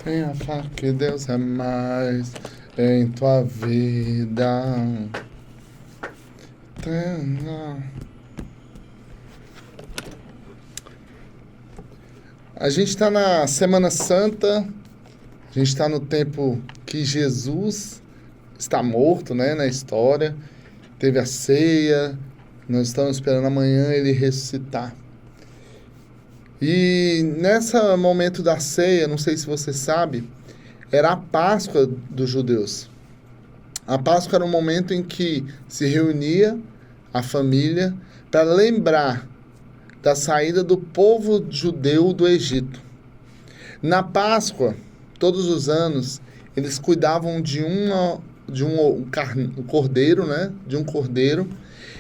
Tenha fé que Deus é mais em tua vida. Tenha. A gente está na Semana Santa, a gente está no tempo que Jesus está morto, né, na história. Teve a ceia, nós estamos esperando amanhã ele ressuscitar. E nesse momento da ceia, não sei se você sabe, era a Páscoa dos judeus. A Páscoa era um momento em que se reunia a família para lembrar da saída do povo judeu do Egito. Na Páscoa, todos os anos, eles cuidavam de um cordeiro, né? De um cordeiro,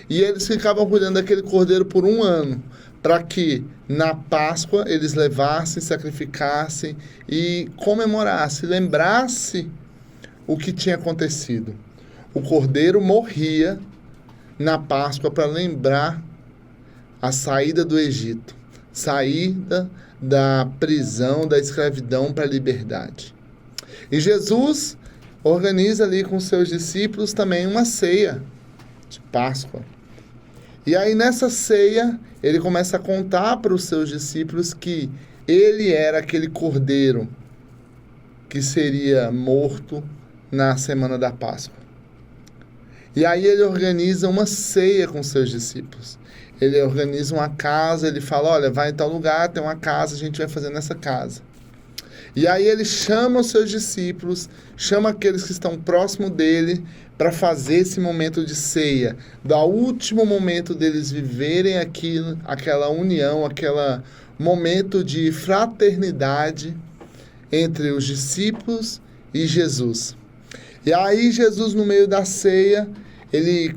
e eles ficavam cuidando daquele cordeiro por um ano, para que na Páscoa eles levassem, sacrificassem e comemorassem, lembrassem o que tinha acontecido. O cordeiro morria na Páscoa para lembrar a saída do Egito, saída da prisão, da escravidão para a liberdade. E Jesus organiza ali com seus discípulos também uma ceia de Páscoa. E aí nessa ceia, ele começa a contar para os seus discípulos que ele era aquele cordeiro que seria morto na semana da Páscoa. E aí ele organiza uma ceia com seus discípulos. Ele organiza uma casa, ele fala, olha, vai em tal lugar, tem uma casa, a gente vai fazer nessa casa. E aí ele chama os seus discípulos, chama aqueles que estão próximo dele para fazer esse momento de ceia, do último momento deles viverem aquilo, aquela união, aquele momento de fraternidade entre os discípulos e Jesus. E aí Jesus, no meio da ceia, ele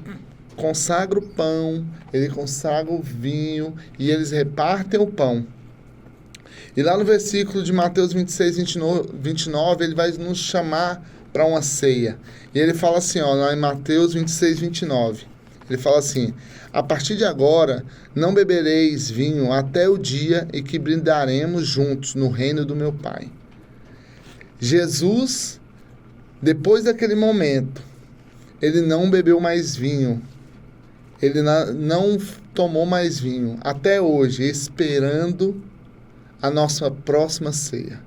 consagra o pão, ele consagra o vinho e eles repartem o pão. E lá no versículo de Mateus 26, 29, ele vai nos chamar para uma ceia. E ele fala assim, ó, lá em Mateus 26, 29, ele fala assim, a partir de agora, não bebereis vinho até o dia em que brindaremos juntos no reino do meu Pai. Jesus, depois daquele momento, ele não bebeu mais vinho, ele não tomou mais vinho, até hoje, esperando a nossa próxima ceia.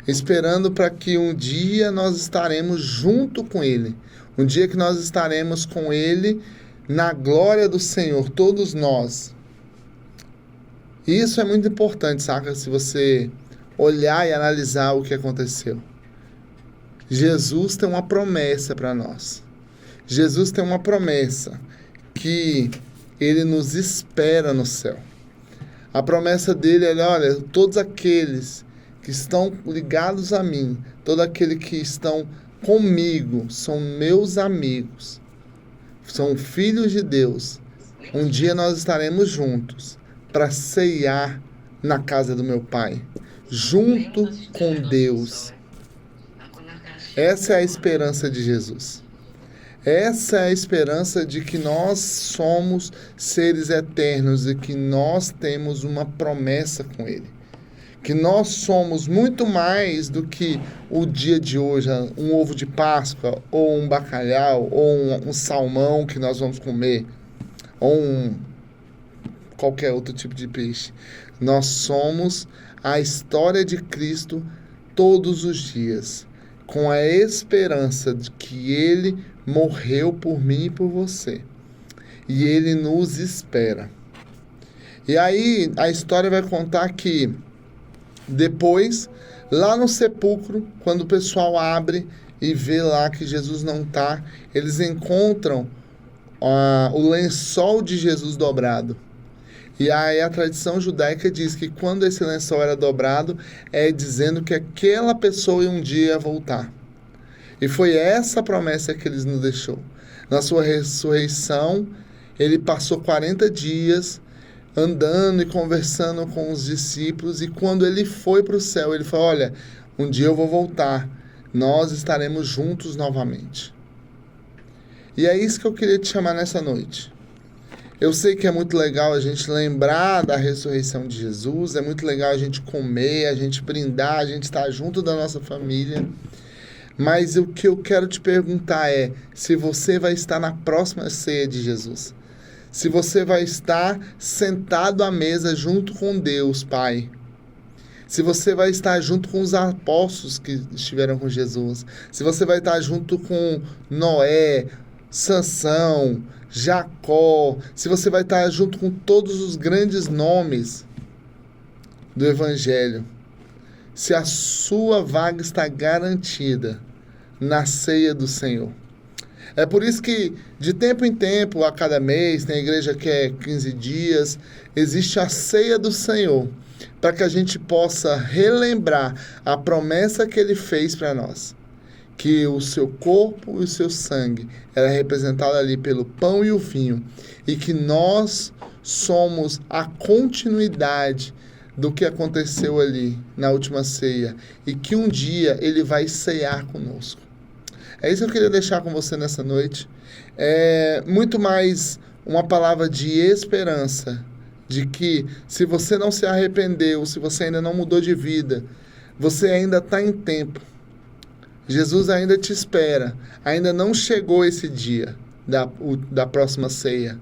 Esperando para que um dia nós estaremos junto com ele. Um dia que nós estaremos com ele na glória do Senhor, todos nós. Isso é muito importante, saca? Se você olhar e analisar o que aconteceu. Jesus tem uma promessa para nós. Jesus tem uma promessa que ele nos espera no céu. A promessa dele é, olha, todos aqueles que estão ligados a mim, todos aqueles que estão comigo, são meus amigos, são filhos de Deus. Um dia nós estaremos juntos para ceiar na casa do meu Pai, junto com Deus. Essa é a esperança de Jesus. Essa é a esperança de que nós somos seres eternos e que nós temos uma promessa com Ele. Que nós somos muito mais do que o dia de hoje, um ovo de Páscoa, ou um bacalhau, ou um salmão que nós vamos comer, ou qualquer outro tipo de peixe. Nós somos a história de Cristo todos os dias, com a esperança de que Ele morreu por mim e por você. E Ele nos espera. E aí a história vai contar que depois, lá no sepulcro, quando o pessoal abre e vê lá que Jesus não está, eles encontram o lençol de Jesus dobrado. E aí a tradição judaica diz que quando esse lençol era dobrado, é dizendo que aquela pessoa um dia ia voltar. E foi essa promessa que ele nos deixou. Na sua ressurreição, ele passou 40 dias andando e conversando com os discípulos, e quando ele foi para o céu, ele falou, olha, um dia eu vou voltar, nós estaremos juntos novamente. E é isso que eu queria te chamar nessa noite. Eu sei que é muito legal a gente lembrar da ressurreição de Jesus, é muito legal a gente comer, a gente brindar, a gente estar junto da nossa família. Mas o que eu quero te perguntar é se você vai estar na próxima ceia de Jesus. Se você vai estar sentado à mesa junto com Deus, Pai. Se você vai estar junto com os apóstolos que estiveram com Jesus. Se você vai estar junto com Noé, Sansão, Jacó. Se você vai estar junto com todos os grandes nomes do Evangelho. Se a sua vaga está garantida na ceia do Senhor. É por isso que, de tempo em tempo, a cada mês, tem a igreja que é 15 dias, existe a ceia do Senhor, para que a gente possa relembrar a promessa que Ele fez para nós, que o seu corpo e o seu sangue era representado ali pelo pão e o vinho, e que nós somos a continuidade do que aconteceu ali na última ceia, e que um dia Ele vai cear conosco. É isso que eu queria deixar com você nessa noite. É muito mais uma palavra de esperança, de que se você não se arrependeu, se você ainda não mudou de vida, você ainda está em tempo. Jesus ainda te espera. Ainda não chegou esse dia da próxima ceia.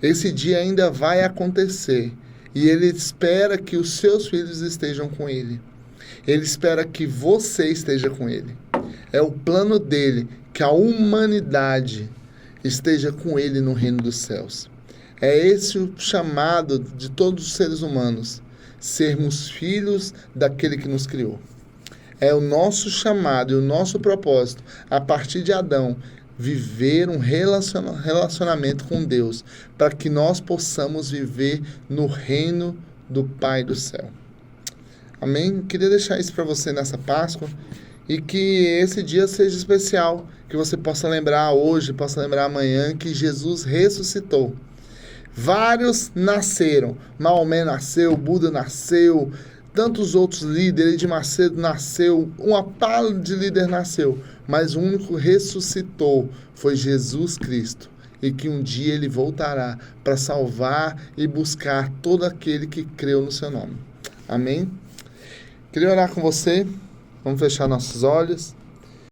Esse dia ainda vai acontecer. E Ele espera que os seus filhos estejam com Ele. Ele espera que você esteja com Ele. É o plano dele que a humanidade esteja com Ele no reino dos céus. É esse o chamado de todos os seres humanos, sermos filhos daquele que nos criou. É o nosso chamado e o nosso propósito, a partir de Adão, viver um relacionamento com Deus, para que nós possamos viver no reino do Pai do céu. Amém? Queria deixar isso para você nessa Páscoa. E que esse dia seja especial, que você possa lembrar hoje, possa lembrar amanhã que Jesus ressuscitou. Vários nasceram, Maomé nasceu, Buda nasceu, tantos outros líderes, Edir Macedo nasceu, uma pala de líder nasceu, mas o único ressuscitou foi Jesus Cristo. E que um dia Ele voltará para salvar e buscar todo aquele que creu no seu nome. Amém? Queria orar com você. Vamos fechar nossos olhos.